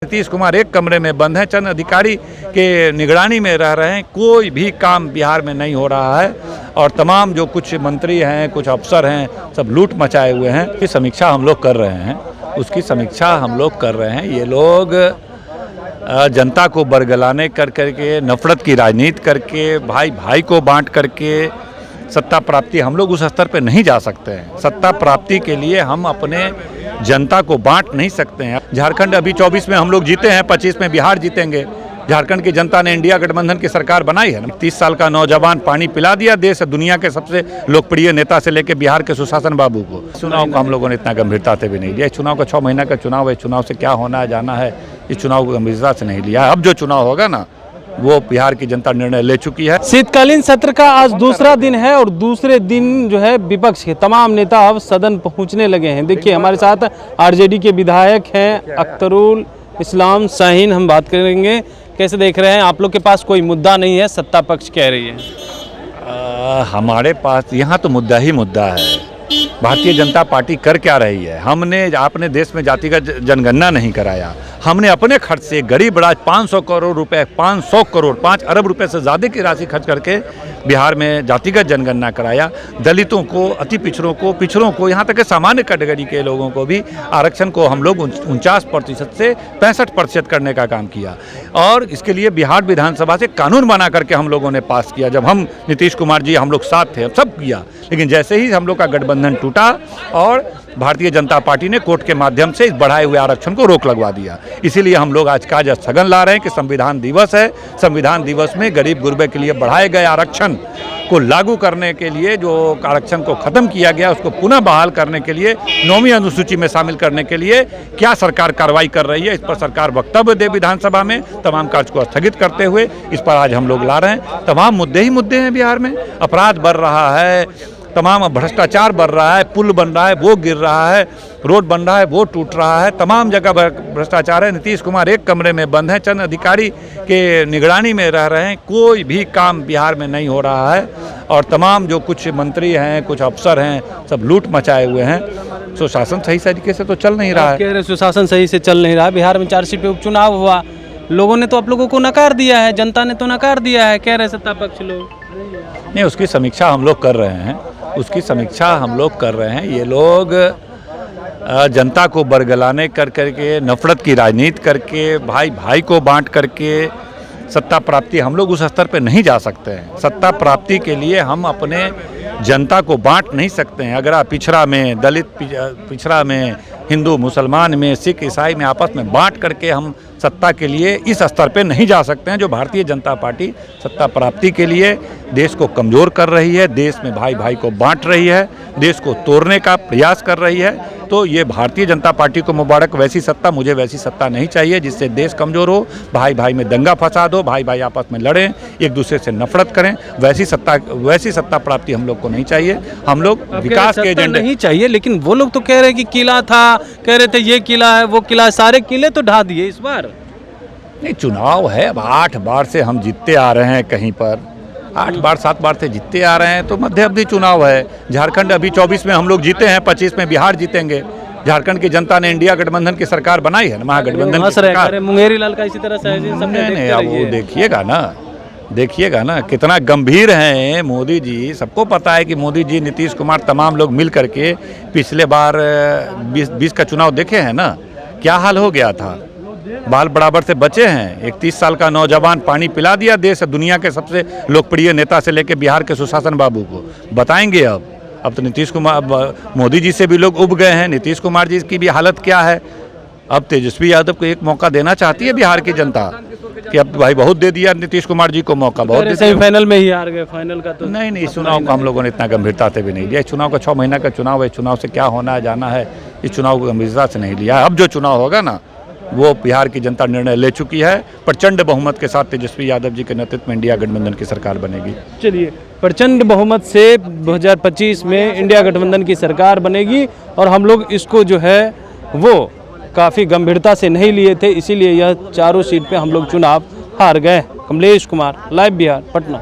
नीतीश कुमार एक कमरे में बंद हैं, चंद अधिकारी के निगरानी में रह रहे हैं। कोई भी काम बिहार में नहीं हो रहा है और तमाम जो कुछ मंत्री हैं, कुछ अफसर हैं, सब लूट मचाए हुए हैं। उसकी समीक्षा हम लोग कर रहे हैं। ये लोग जनता को बरगलाने करके, नफरत की राजनीति करके, भाई भाई को बांट करके सत्ता प्राप्ति, हम लोग उस स्तर पे नहीं जा सकते हैं। सत्ता प्राप्ति के लिए हम अपने जनता को बांट नहीं सकते हैं। झारखंड अभी 24 में हम लोग जीते हैं, 25 में बिहार जीतेंगे। झारखंड की जनता ने इंडिया गठबंधन की सरकार बनाई है। 30 साल का नौजवान पानी पिला दिया देश दुनिया के सबसे लोकप्रिय नेता से लेकर बिहार के सुशासन बाबू को। चुनाव को हम लोगों ने इतना गंभीरता से भी नहीं लिया। चुनाव का 6 महीना का चुनाव है, चुनाव से क्या होना है जाना है, इस चुनाव को गंभीरता से नहीं लिया। अब जो चुनाव होगा ना, वो बिहार की जनता निर्णय ले चुकी है। शीतकालीन सत्र का आज दूसरा दिन है और दूसरे दिन जो है विपक्ष के तमाम नेता अब सदन पहुंचने लगे हैं। देखिए हमारे साथ आरजेडी के विधायक हैं अख्तरुल इस्लाम शाहीन, हम बात करेंगे। कैसे देख रहे हैं, आप लोग के पास कोई मुद्दा नहीं है, सत्ता पक्ष कह रही है। हमारे पास यहाँ तो मुद्दा ही मुद्दा है। भारतीय जनता पार्टी कर क्या रही है? आपने देश में जातिगत जनगणना नहीं कराया। हमने अपने खर्च से गरीब राज 500 करोड़ रुपए, 500 करोड़ 5 अरब रुपए से ज़्यादा की राशि खर्च करके बिहार में जातिगत जनगणना कराया। दलितों को, अति पिछड़ों को, यहाँ तक कि सामान्य कैटेगरी के लोगों को भी आरक्षण को हम लोग 49% से 65% करने का काम किया। और इसके लिए बिहार विधानसभा से कानून बना करके हम लोगों ने पास किया। जब हम नीतीश कुमार जी हम लोग साथ थे, सब किया। लेकिन जैसे ही हम लोग का गठबंधन टूटा और भारतीय जनता पार्टी ने कोर्ट के माध्यम से इस बढ़ाए हुए आरक्षण को रोक लगवा दिया। इसीलिए हम लोग आज का स्थगन ला रहे हैं कि संविधान दिवस है। संविधान दिवस में गरीब गुरबे के लिए बढ़ाए गए आरक्षण को लागू करने के लिए, जो आरक्षण को खत्म किया गया उसको पुनः बहाल करने के लिए, 9वीं अनुसूची में शामिल करने के लिए क्या सरकार कार्रवाई कर रही है, इस पर सरकार वक्तव्य दे विधानसभा में। तमाम कार्य को स्थगित करते हुए इस पर आज हम लोग ला रहे हैं। तमाम मुद्दे ही मुद्दे हैं बिहार में। अपराध बढ़ रहा है, तमाम भ्रष्टाचार बढ़ रहा है, पुल बन रहा है वो गिर रहा है, रोड बन रहा है वो टूट रहा है, तमाम जगह भ्रष्टाचार है। नीतीश कुमार एक कमरे में बंद हैं, चंद अधिकारी के निगरानी में रह रहे हैं। कोई भी काम बिहार में नहीं हो रहा है और तमाम जो कुछ मंत्री हैं, कुछ अफसर हैं, सब लूट मचाए हुए हैं। सुशासन सही तरीके से तो चल नहीं रहा है। कह रहे सुशासन सही से चल नहीं रहा। बिहार में 4 सीट पे उपचुनाव हुआ, लोगों ने तो आप लोगों को नकार दिया है, जनता ने तो नकार दिया है, कह रहे सत्ता पक्ष लोग। नहीं, उसकी समीक्षा हम लोग कर रहे हैं। ये लोग जनता को बरगलाने करके, नफरत की राजनीति करके, भाई भाई को बांट करके सत्ता प्राप्ति, हम लोग उस स्तर पे नहीं जा सकते हैं। सत्ता प्राप्ति के लिए हम अपने जनता को बांट नहीं सकते हैं। अगर आप पिछड़ा में, दलित पिछड़ा में, हिंदू मुसलमान में, सिख ईसाई में आपस में बांट करके हम सत्ता के लिए इस स्तर पे नहीं जा सकते हैं। जो भारतीय जनता पार्टी सत्ता प्राप्ति के लिए देश को कमज़ोर कर रही है, देश में भाई भाई को बांट रही है, देश को तोड़ने का प्रयास कर रही है, तो ये भारतीय जनता पार्टी को मुबारक। वैसी सत्ता, मुझे वैसी सत्ता नहीं चाहिए जिससे देश कमज़ोर हो, भाई भाई में दंगा फसाद हो, भाई भाई आपस में लड़ें, एक दूसरे से नफरत करें। वैसी सत्ता प्राप्ति हम लोग को नहीं चाहिए। हम लोग विकास के एजेंडे नहीं चाहिए। लेकिन वो लोग तो कह रहे हैं कि किला था, कह रहे थे ये किला है वो किला है, सारे किले तो ढा दिए इस बार। नहीं, चुनाव है। अब 8 बार से हम जीतते आ रहे हैं, कहीं पर 8 बार 7 बार से जीतते आ रहे हैं, तो मध्य अवधि चुनाव है। झारखंड अभी 24 में हम लोग जीते हैं, 25 में बिहार जीतेंगे। झारखंड की जनता ने इंडिया गठबंधन की सरकार बनाई है, महागठबंधन की सरकार। मुंगेरी लाल का इसी तरह से नहीं, अब वो देखिएगा ना कितना गंभीर हैं मोदी जी। सबको पता है कि मोदी जी, नीतीश कुमार, तमाम लोग मिल करके पिछले बार 20 का चुनाव देखे हैं ना, क्या हाल हो गया था। बाल बराबर से बचे हैं। एक 30 साल का नौजवान पानी पिला दिया देश दुनिया के सबसे लोकप्रिय नेता से लेकर बिहार के सुशासन बाबू को। बताएंगे अब तो नीतीश कुमार, मोदी जी से भी लोग उब गए हैं। नीतीश कुमार जी की भी हालत क्या है। अब तेजस्वी यादव को एक मौका देना चाहती है बिहार की जनता कि अब भाई बहुत दे दिया नीतीश कुमार जी को मौका, बहुत सेमीफाइनल में ही हार गए, फाइनल का तो नहीं। चुनाव को हम लोगों ने इतना गंभीरता से भी नहीं लिया। चुनाव का 6 महीना का चुनाव है, चुनाव से क्या होना है जाना है, इस चुनाव को गंभीरता से नहीं लिया। अब जो चुनाव होगा ना, वो बिहार की जनता निर्णय ले चुकी है। प्रचंड बहुमत के साथ तेजस्वी यादव जी के नेतृत्व में इंडिया गठबंधन की सरकार बनेगी। चलिए, प्रचंड बहुमत से 2025 में इंडिया गठबंधन की सरकार बनेगी और हम लोग इसको जो है वो काफ़ी गंभीरता से नहीं लिए थे, इसीलिए यह 4 सीट पे हम लोग चुनाव हार गए। कमलेश कुमार, लाइव बिहार, पटना।